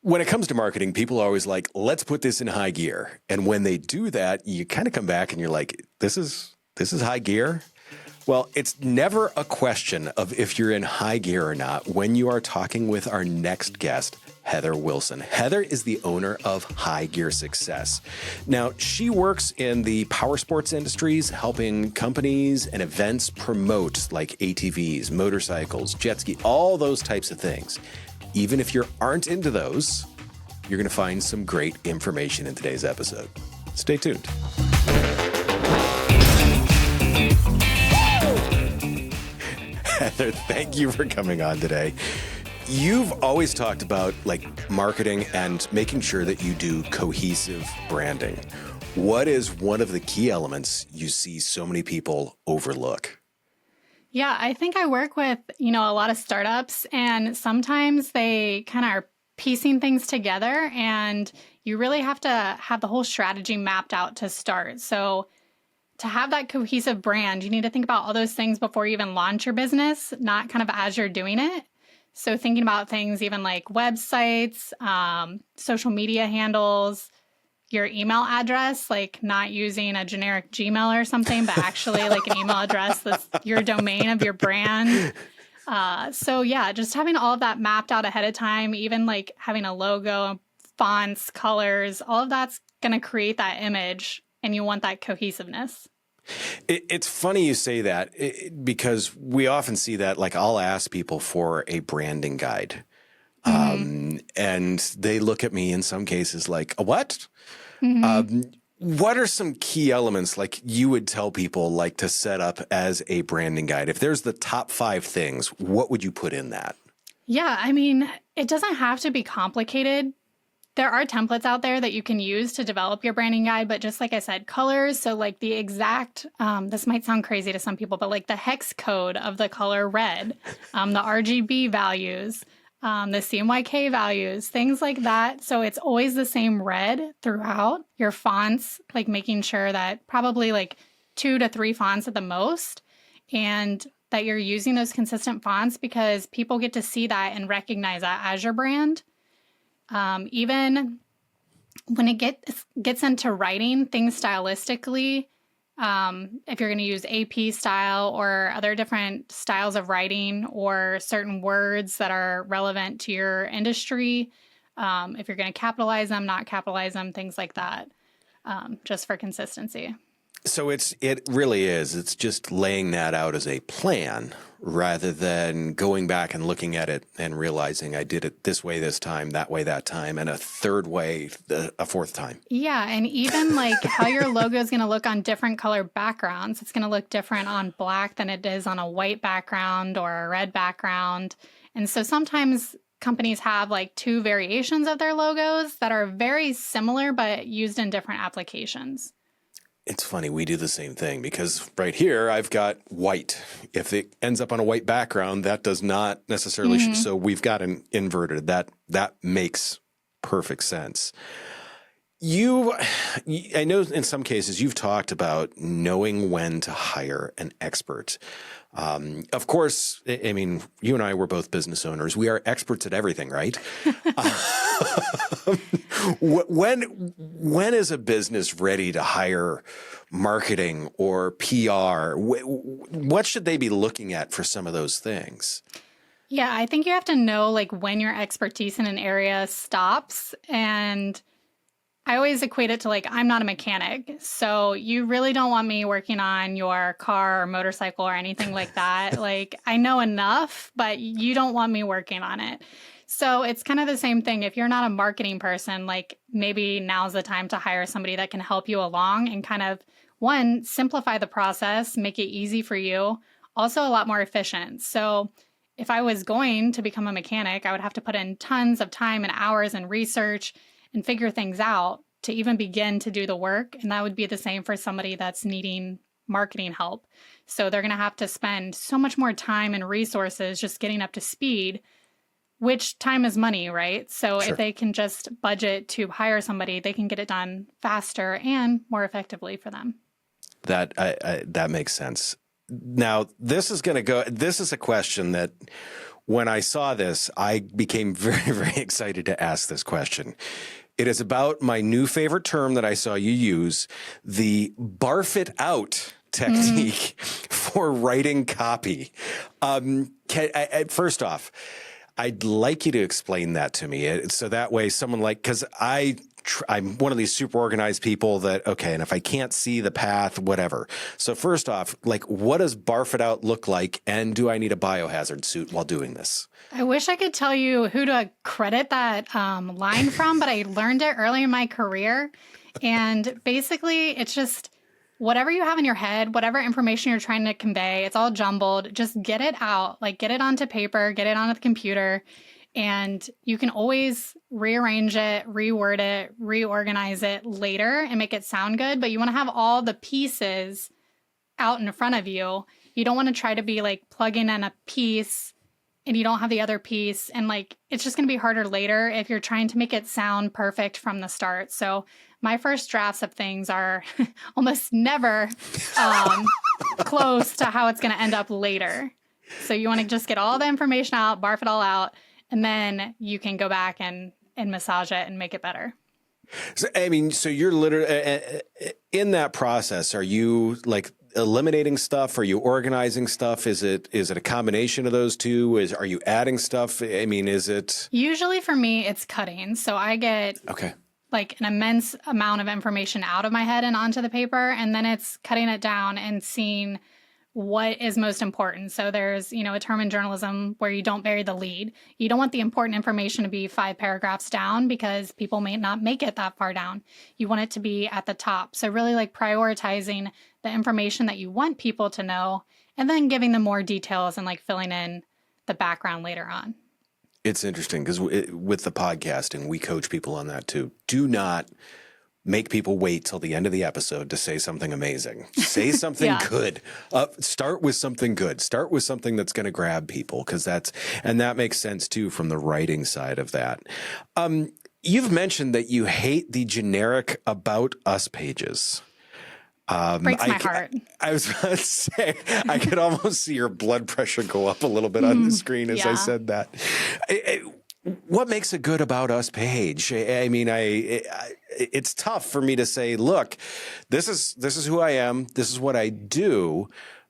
When it comes to marketing, people are always like, let's put this in high gear. And when they do that, you kind of come back and you're like, this is high gear. Well, it's never a question of if you're in high gear or not when you are talking with our next guest, Heather Wilson. Heather is the owner of High Gear Success. Now, she works in the powersports industries, helping companies and events promote like ATVs, motorcycles, jet ski, all those types of things. Even if you aren't into those, you're going to find some great information in today's episode. Stay tuned. Heather, thank you for coming on today. You've always talked about like marketing and making sure that you do cohesive branding. What is one of the key elements you see so many people overlook? Yeah, I think I work with, a lot of startups, and sometimes they kind of are piecing things together, and you really have to have the whole strategy mapped out to start. So to have that cohesive brand, you need to think about all those things before you even launch your business, not kind of as you're doing it. So thinking about things even like websites, social media handles, your email address, like not using a generic Gmail or something, but actually like an email address that's your domain of your brand. So yeah, just having all of that mapped out ahead of time, even like having a logo, fonts, colors, all of that's going to create that image, and you want that cohesiveness. It's funny you say that because we often see that, like I'll ask people for a branding guide. And they look at me in some cases like, a what? What are some key elements like you would tell people like to set up as a branding guide? If there's the top 5 things, what would you put in that? Yeah, I mean, it doesn't have to be complicated. There are templates out there that you can use to develop your branding guide, but just like I said, colors. So like the exact, this might sound crazy to some people, but like the hex code of the color red, the RGB values, the CMYK values, things like that. So it's always the same red throughout. Your fonts, like making sure that probably like 2 to 3 fonts at the most, and that you're using those consistent fonts because people get to see that and recognize that as your brand. Even when it gets into writing things stylistically, if you're going to use AP style or other different styles of writing or certain words that are relevant to your industry, if you're going to capitalize them, not capitalize them, things like that, just for consistency. So it really is. It's just laying that out as a plan rather than going back and looking at it and realizing I did it this way this time, that way that time, and a third way a fourth time. Yeah, and even like how your logo is going to look on different color backgrounds. It's going to look different on black than it is on a white background or a red background. And so sometimes companies have like 2 variations of their logos that are very similar but used in different applications. It's funny, we do the same thing because right here I've got white. If it ends up on a white background, that does not necessarily so we've got an inverted. That makes perfect sense. I know in some cases you've talked about knowing when to hire an expert. Of course, I mean, you and I were both business owners. We are experts at everything, right? When is a business ready to hire marketing or PR? What should they be looking at for some of those things? Yeah, I think you have to know like when your expertise in an area stops. And I always equate it to like, I'm not a mechanic. So you really don't want me working on your car or motorcycle or anything like that. Like I know enough, but you don't want me working on it. So it's kind of the same thing. If you're not a marketing person, like maybe now's the time to hire somebody that can help you along and kind of, one, simplify the process, make it easy for you, also a lot more efficient. So if I was going to become a mechanic, I would have to put in tons of time and hours and research and figure things out to even begin to do the work. And that would be the same for somebody that's needing marketing help. So they're going to have to spend so much more time and resources just getting up to speed, which time is money, right? So Sure. If they can just budget to hire somebody, they can get it done faster and more effectively for them. That makes sense. Now, this is a question that when I saw this, I became very, very excited to ask this question. It is about my new favorite term that I saw you use, the Barf It Out technique for writing copy. First off, I'd like you to explain that to me. So that way someone like, because I'm one of these super organized people that, okay, and if I can't see the path, whatever. So first off, like, what does Barf It Out look like? And do I need a biohazard suit while doing this? I wish I could tell you who to credit that line from, but I learned it early in my career. And basically, it's just whatever you have in your head, whatever information you're trying to convey, it's all jumbled. Just get it out, like get it onto paper, get it onto the computer. And you can always rearrange it, reword it, reorganize it later and make it sound good. But you want to have all the pieces out in front of you. You don't want to try to be like plugging in a piece and you don't have the other piece. And like, it's just going to be harder later if you're trying to make it sound perfect from the start. So my first drafts of things are almost never close to how it's going to end up later. So you want to just get all the information out, barf it all out, and then you can go back and massage it and make it better. So, I mean, so you're literally in that process. Are you like eliminating stuff? Are you organizing stuff? Is it a combination of those two? Are you adding stuff? I mean, is it? Usually for me, it's cutting. So I get like an immense amount of information out of my head and onto the paper, and then it's cutting it down and seeing what is most important. So there's, a term in journalism where you don't bury the lead. You don't want the important information to be 5 paragraphs down because people may not make it that far down. You want it to be at the top. So really like prioritizing the information that you want people to know and then giving them more details and like filling in the background later on. It's interesting because with the podcasting, we coach people on that too. Do not make people wait till the end of the episode to say something amazing. Say something good. Start with something good. Start with something that's going to grab people because that makes sense too from the writing side of that. You've mentioned that you hate the generic About Us pages. Breaks my heart. I was about to say, I could almost see your blood pressure go up a little bit on the screen as I said that. What makes a good About Us page? I mean, it's tough for me to say, look, this is who I am. This is what I do.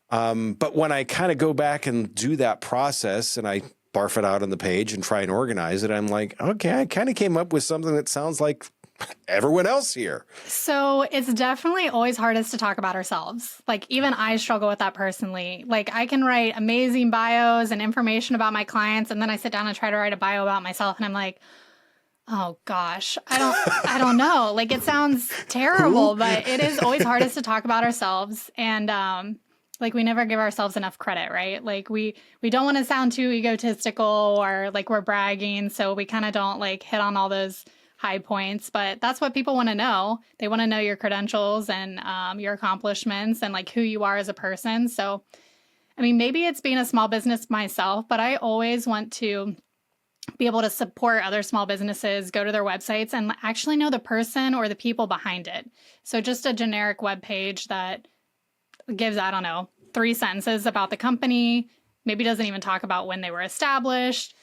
But when I kind of go back and do that process and I barf it out on the page and try and organize it, I'm like, okay, I kind of came up with something that sounds like everyone else here. So it's definitely always hardest to talk about ourselves. Like even I struggle with that personally. Like I can write amazing bios and information about my clients, and then I sit down and try to write a bio about myself, and I'm like, oh gosh, I don't know. Like it sounds terrible, but it is always hardest to talk about ourselves. And like we never give ourselves enough credit, right? Like we don't want to sound too egotistical or like we're bragging, so we kind of don't like hit on all those high points, but that's what people want to know. They want to know your credentials and your accomplishments and like who you are as a person. So, I mean, maybe it's being a small business myself, but I always want to be able to support other small businesses, go to their websites and actually know the person or the people behind it. So just a generic web page that gives, 3 sentences about the company, maybe doesn't even talk about when they were established.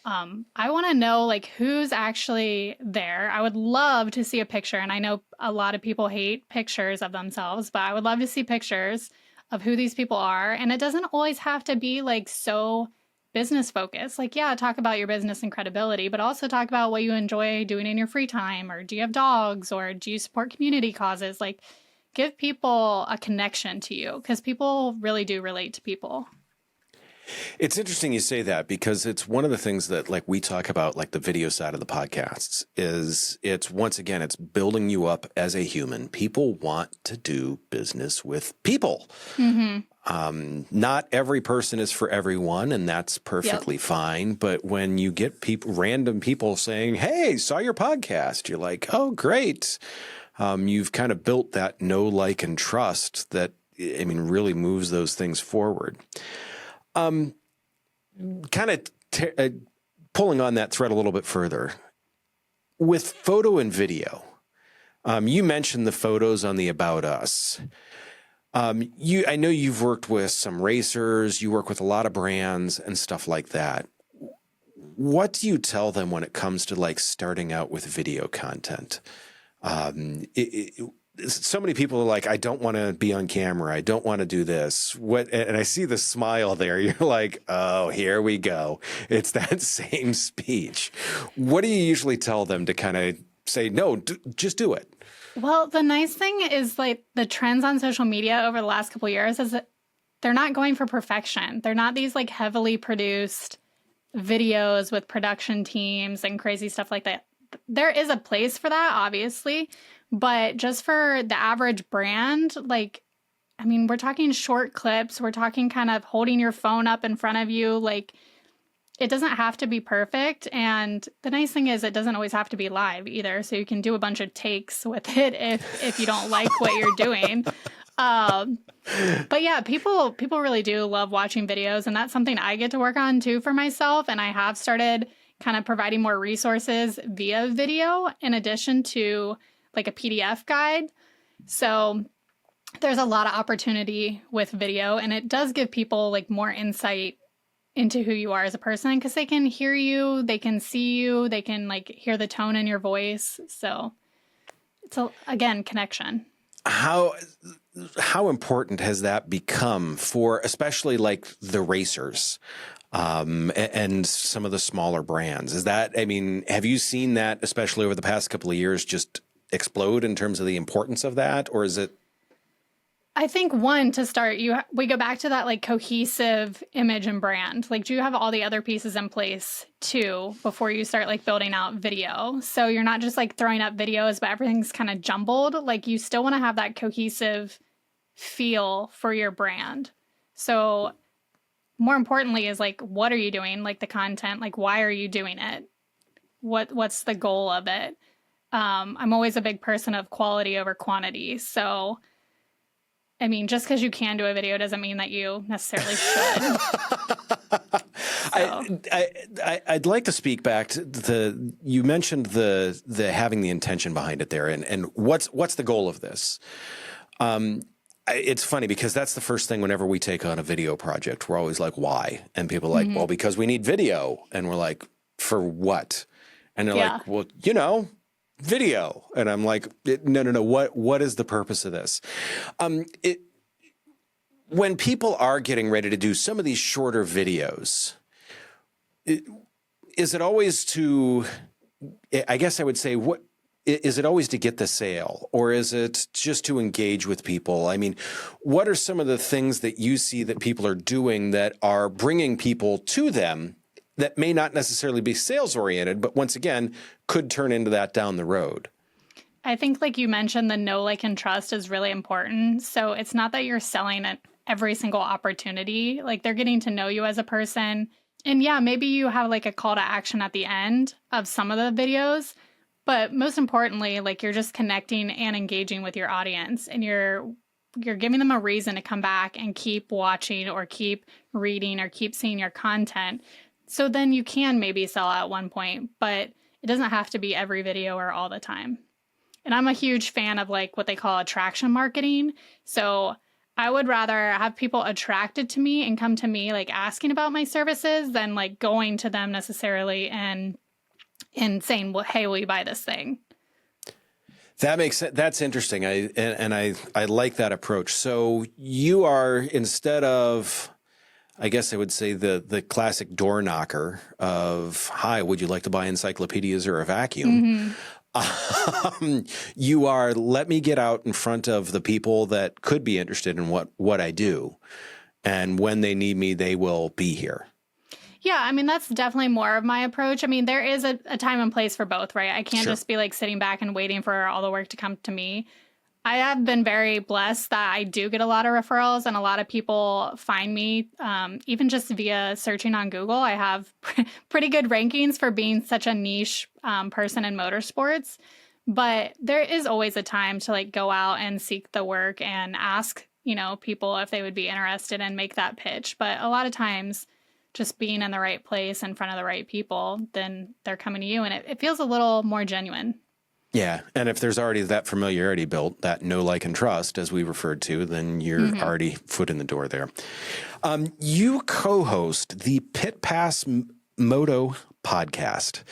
I want to know like who's actually there. I would love to see a picture. And I know a lot of people hate pictures of themselves, but I would love to see pictures of who these people are. And it doesn't always have to be like so business focused. Like, yeah, talk about your business and credibility, but also talk about what you enjoy doing in your free time. Or do you have dogs? Or do you support community causes? Like give people a connection to you because people really do relate to people. It's interesting you say that because it's one of the things that like we talk about like the video side of the podcasts is it's once again, it's building you up as a human. People want to do business with people. Mm-hmm. Not every person is for everyone and that's perfectly fine. But when you get random people saying, hey, saw your podcast, you're like, oh, great. You've kind of built that know, like, and trust that, I mean, really moves those things forward. Kind of pulling on that thread a little bit further with photo and video. You mentioned the photos on the About Us. I know you've worked with some racers, you work with a lot of brands and stuff like that. What do you tell them when it comes to like starting out with video content? So many people are like, I don't want to be on camera. I don't want to do this. And I see the smile there. You're like, oh, here we go. It's that same speech. What do you usually tell them to kind of say, no, just do it? Well, the nice thing is like the trends on social media over the last couple of years is that they're not going for perfection. They're not these like heavily produced videos with production teams and crazy stuff like that. There is a place for that, obviously, but just for the average brand, like, I mean, we're talking short clips. We're talking kind of holding your phone up in front of you. Like, it doesn't have to be perfect. And the nice thing is it doesn't always have to be live either. So you can do a bunch of takes with it if you don't like what you're doing. But yeah, people really do love watching videos. And that's something I get to work on too for myself. And I have started kind of providing more resources via video in addition to like a PDF guide. So there's a lot of opportunity with video, and it does give people like more insight into who you are as a person because they can hear you, they can see you, they can like hear the tone in your voice. So it's again, connection. How important has that become for especially like the racers and some of the smaller brands? Is that, I mean, have you seen that, especially over the past couple of years, just explode in terms of the importance of that? Or is it? I think one, to start, we go back to that like cohesive image and brand. Like, do you have all the other pieces in place too before you start like building out video? So you're not just like throwing up videos, but everything's kind of jumbled. Like, you still want to have that cohesive feel for your brand. So more importantly is like, what are you doing? Like the content, like why are you doing it? What's the goal of it? I'm always a big person of quality over quantity. So I mean, just because you can do a video doesn't mean that you necessarily should. I'd like to speak back to you mentioned the having the intention behind it there, and what's the goal of this? It's funny because that's the first thing whenever we take on a video project, we're always like, why? And people are like, well, because we need video, and we're like, for what? And they're like, well, video. And I'm like, no. What is the purpose of this? When people are getting ready to do some of these shorter videos, is it always to, I guess I would say, what is it always to get the sale, or is it just to engage with people? I mean, what are some of the things that you see that people are doing that are bringing people to them that may not necessarily be sales oriented, but once again, could turn into that down the road? I think like you mentioned, the know, like, and trust is really important. So it's not that you're selling at every single opportunity. Like, they're getting to know you as a person. And yeah, maybe you have like a call to action at the end of some of the videos, but most importantly, like, you're just connecting and engaging with your audience, and you're giving them a reason to come back and keep watching or keep reading or keep seeing your content. So then you can maybe sell at one point, but it doesn't have to be every video or all the time. And I'm a huge fan of like what they call attraction marketing. So I would rather have people attracted to me and come to me like asking about my services than like going to them necessarily and saying, well, hey, will you buy this thing? That makes sense. That's interesting. I like that approach. So you are, instead of, I guess I would say the classic door knocker of, hi, would you like to buy encyclopedias or a vacuum? You are, let me get out in front of the people that could be interested in what I do. And when they need me, they will be here. Yeah, I mean, that's definitely more of my approach. I mean, there is a time and place for both, right? I can't just be like sitting back and waiting for all the work to come to me. I have been very blessed that I do get a lot of referrals, and a lot of people find me, even just via searching on Google. I have pretty good rankings for being such a niche person in motorsports. But there is always a time to like go out and seek the work and ask, people if they would be interested and make that pitch. But a lot of times, just being in the right place in front of the right people, then they're coming to you, and it feels a little more genuine. Yeah. And if there's already that familiarity built, that know, like, and trust, as we referred to, then you're already foot in the door there. You co-host the Pit Pass Moto podcast.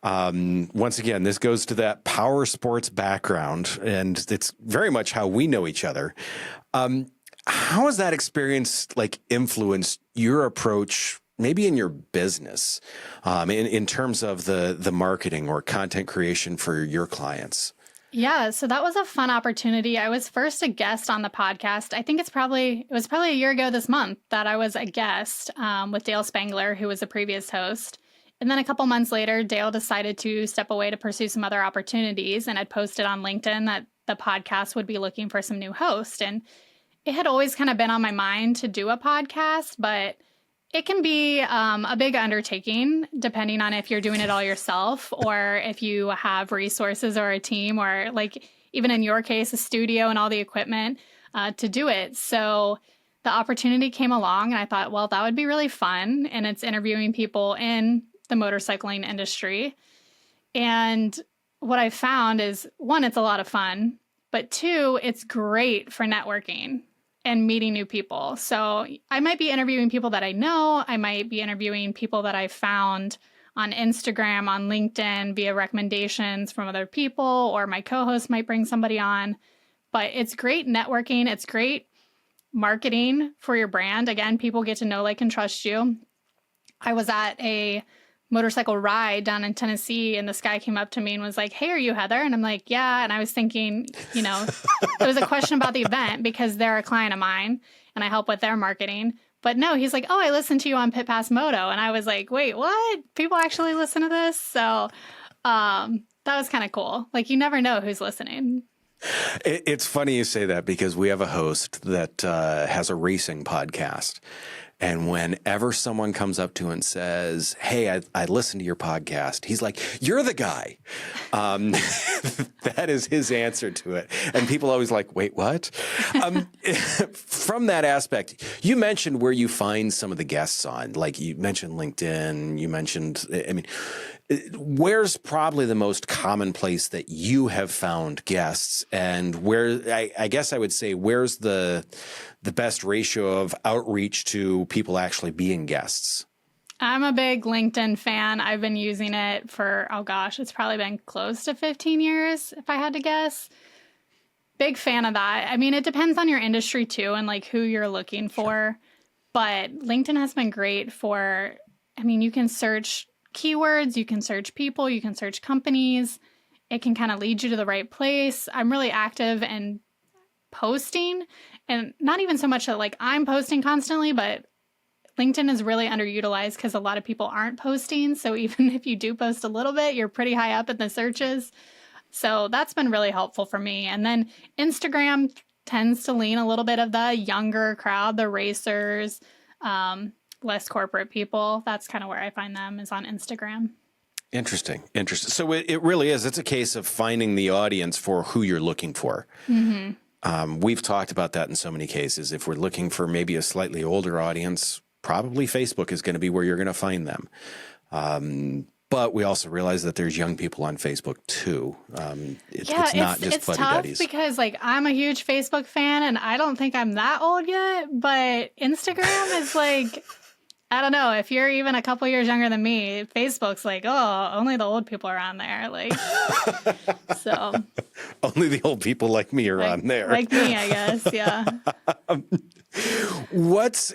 Once again, this goes to that power sports background, and it's very much how we know each other. How has that experience influenced your approach, maybe in your business, in terms of the marketing or content creation for your clients? Yeah, so that was a fun opportunity. I was first a guest on the podcast. I think it was probably a year ago this month that I was a guest with Dale Spangler, who was the previous host. And then a couple months later, Dale decided to step away to pursue some other opportunities, and had posted on LinkedIn that the podcast would be looking for some new hosts. And it had always kind of been on my mind to do a podcast, but it can be a big undertaking depending on if you're doing it all yourself or if you have resources or a team or, like, even in your case, a studio and all the equipment to do it. So the opportunity came along and I thought, well, that would be really fun. And it's interviewing people in the motorcycling industry. And what I found is, one, it's a lot of fun, but two, it's great for networking and meeting new people. So I might be interviewing people that I know. I might be interviewing people that I found on Instagram, on LinkedIn, via recommendations from other people, or my co-host might bring somebody on. But it's great networking. It's great marketing for your brand. Again, people get to know, like, and trust you. I was at a motorcycle ride down in Tennessee, and this guy came up to me and was like, "Hey, are you Heather?" And I'm like, "Yeah." And I was thinking, it was a question about the event because they're a client of mine and I help with their marketing. But no, he's like, "Oh, I listened to you on Pit Pass Moto." And I was like, "Wait, what? People actually listen to this?" So that was kind of cool. Like, you never know who's listening. It's funny you say that because we have a host that has a racing podcast. And whenever someone comes up to him and says, "Hey, I listened to your podcast," he's like, "You're the guy." That is his answer to it. And people always like, "Wait, what?" From that aspect, you mentioned where you find some of the guests on. Like, you mentioned LinkedIn, you mentioned, where's probably the most common place that you have found guests, and where, I guess I would say, where's the best ratio of outreach to people actually being guests? I'm a big LinkedIn fan. I've been using it for, oh gosh, it's probably been close to 15 years, if I had to guess. Big fan of that. I mean, it depends on your industry too and, like, who you're looking for. But LinkedIn has been great for, you can search keywords, you can search people, you can search companies. It can kind of lead you to the right place. I'm really active in posting, and not even so much that, like, I'm posting constantly, but LinkedIn is really underutilized because a lot of people aren't posting. So even if you do post a little bit, you're pretty high up in the searches. So that's been really helpful for me. And then Instagram tends to lean a little bit of the younger crowd, the racers, less corporate people. That's kind of where I find them, is on Instagram. Interesting. So it really is. It's a case of finding the audience for who you're looking for. Mm-hmm. We've talked about that in so many cases. If we're looking for maybe a slightly older audience, probably Facebook is going to be where you're going to find them. But we also realize that there's young people on Facebook too. It's not just buddy buddies. It's tough because, like, I'm a huge Facebook fan and I don't think I'm that old yet, but Instagram is like, I don't know, if you're even a couple years younger than me, Facebook's like, oh, only the old people are on there. Like, so. Only the old people like me are on there. Like me, I guess. Yeah. What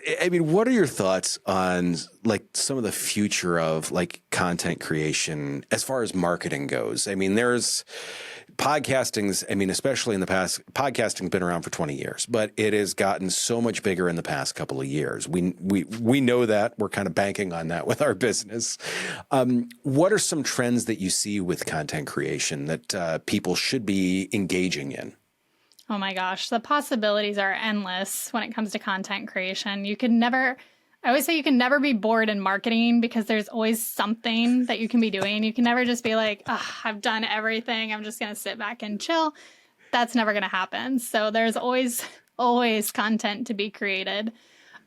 are your thoughts on, like, some of the future of, like, content creation as far as marketing goes? I mean, there's especially in the past, podcasting's been around for 20 years, but it has gotten so much bigger in the past couple of years. We know that. We're kind of banking on that with our business. What are some trends that you see with content creation that people should be engaging in? Oh my gosh, the possibilities are endless when it comes to content creation. I always say you can never be bored in marketing because there's always something that you can be doing. You can never just be like, I've done everything, I'm just going to sit back and chill. That's never going to happen. So there's always content to be created.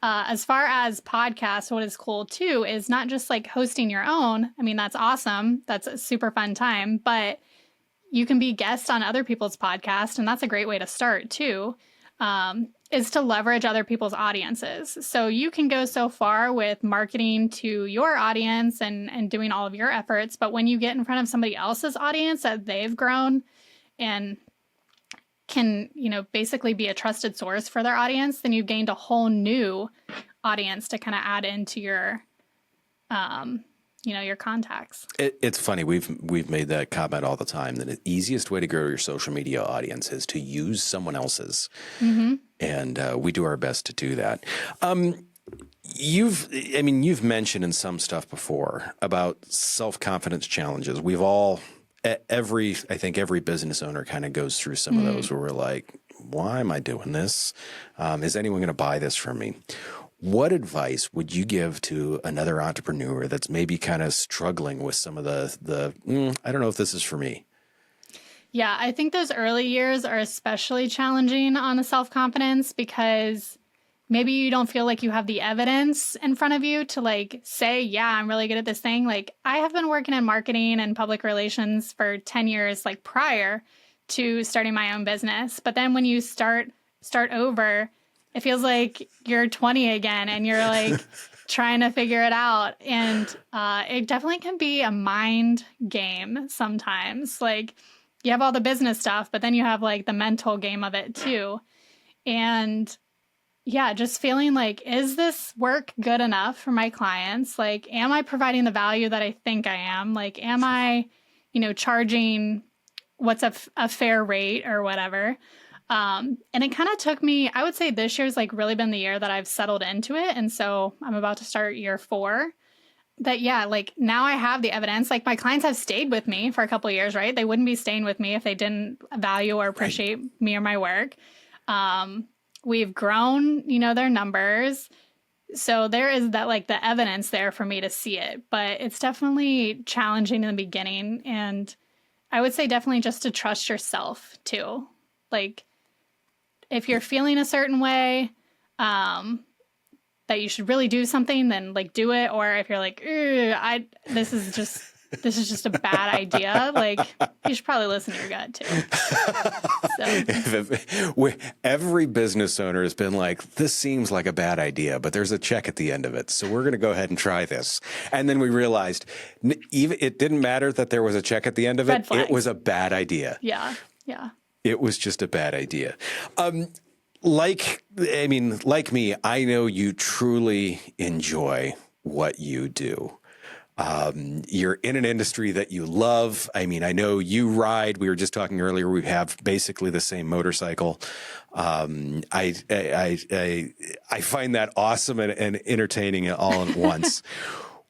As far as podcasts, what is cool too is not just, like, hosting your own. I mean, that's awesome. That's a super fun time, but you can be guests on other people's podcasts, and that's a great way to start too, is to leverage other people's audiences. So you can go so far with marketing to your audience and doing all of your efforts, but when you get in front of somebody else's audience that they've grown and can, basically be a trusted source for their audience, then you've gained a whole new audience to kind of add into your, your contacts. It's funny. We've made that comment all the time that the easiest way to grow your social media audience is to use someone else's. Mm-hmm. And we do our best to do that. You've mentioned in some stuff before about self-confidence challenges. We've all, I think every business owner kind of goes through some of those where we're like, why am I doing this? Is anyone going to buy this from me? What advice would you give to another entrepreneur that's maybe kind of struggling with some of the I don't know if this is for me? Yeah, I think those early years are especially challenging on the self-confidence because maybe you don't feel like you have the evidence in front of you to say, yeah, I'm really good at this thing. I have been working in marketing and public relations for 10 years, prior to starting my own business. But then when you start over, it feels like you're 20 again and you're trying to figure it out. And it definitely can be a mind game sometimes. You have all the business stuff, but then you have the mental game of it too. And yeah, just feeling is this work good enough for my clients? Am I providing the value that I think I am? Am I, charging what's a fair rate or whatever? And it kind of took me, I would say this year's really been the year that I've settled into it. And so I'm about to start year 4. That, yeah, now I have the evidence. My clients have stayed with me for a couple of years, right? They wouldn't be staying with me if they didn't value or appreciate me or my work. We've grown, their numbers. So there is that, the evidence there for me to see it. But it's definitely challenging in the beginning. And I would say definitely just to trust yourself, too. If you're feeling a certain way, that you should really do something, then do it. Or if you're this is just a bad idea, you should probably listen to your gut too. Every business owner has been this seems like a bad idea, but there's a check at the end of it. So we're going to go ahead and try this. And then we realized even it didn't matter that there was a check at the end of it. It was a bad idea. Yeah. Yeah. It was just a bad idea. Like me, I know you truly enjoy what you do. You're in an industry that you love. I know you ride. We were just talking earlier. We have basically the same motorcycle. I find that awesome and entertaining all at once.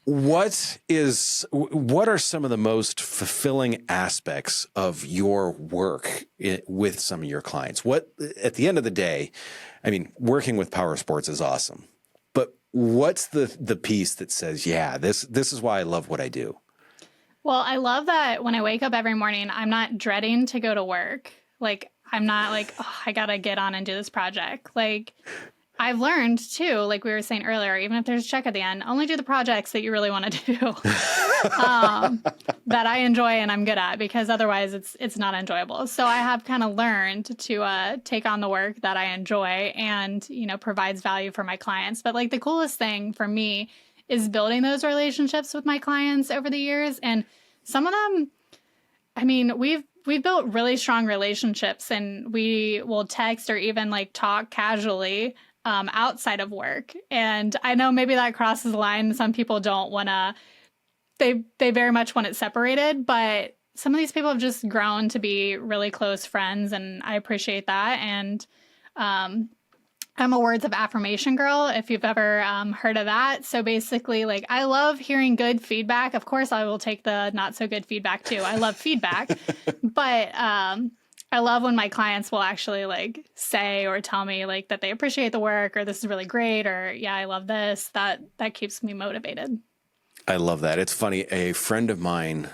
What are some of the most fulfilling aspects of your work with some of your clients? What, at the end of the day, working with powersports is awesome, but what's the piece that says, yeah, this is why I love what I do? Well, I love that when I wake up every morning, I'm not dreading to go to work. I'm not oh, I got to get on and do this project. I've learned too, like we were saying earlier, even if there's a check at the end, only do the projects that you really want to do, that I enjoy and I'm good at, because otherwise it's not enjoyable. So I have kind of learned to take on the work that I enjoy and, provides value for my clients. But the coolest thing for me is building those relationships with my clients over the years. And some of them, we've built really strong relationships, and we will text or even talk casually outside of work. And I know maybe that crosses the line. Some people don't want to, they very much want it separated, but some of these people have just grown to be really close friends, and I appreciate that. And I'm a words of affirmation girl, if you've ever heard of that. So basically, I love hearing good feedback. Of course, I will take the not so good feedback too. I love feedback, but I love when my clients will actually say or tell me that they appreciate the work, or this is really great, or yeah, I love this. That keeps me motivated. I love that. It's funny. A friend of mine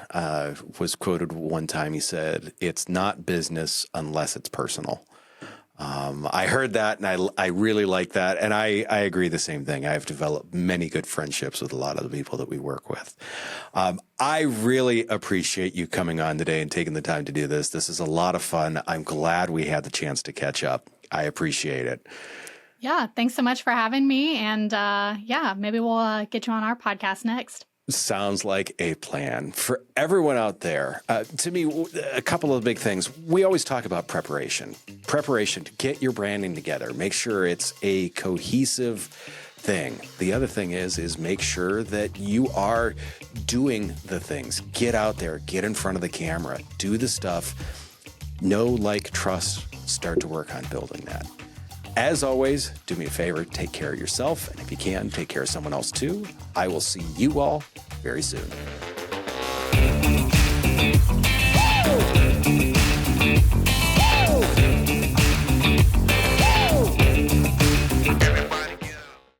was quoted one time. He said, "It's not business unless it's personal." I heard that and I really like that. And I agree the same thing. I've developed many good friendships with a lot of the people that we work with. I really appreciate you coming on today and taking the time to do this. This is a lot of fun. I'm glad we had the chance to catch up. I appreciate it. Yeah, thanks so much for having me. And yeah, maybe we'll get you on our podcast next. Sounds like a plan. For everyone out there, to me, a couple of big things. We always talk about preparation. Preparation to get your branding together. Make sure it's a cohesive thing. The other thing is make sure that you are doing the things. Get out there, get in front of the camera, do the stuff. Know, like, trust, start to work on building that. As always, do me a favor, take care of yourself, and if you can, take care of someone else too. I will see you all very soon.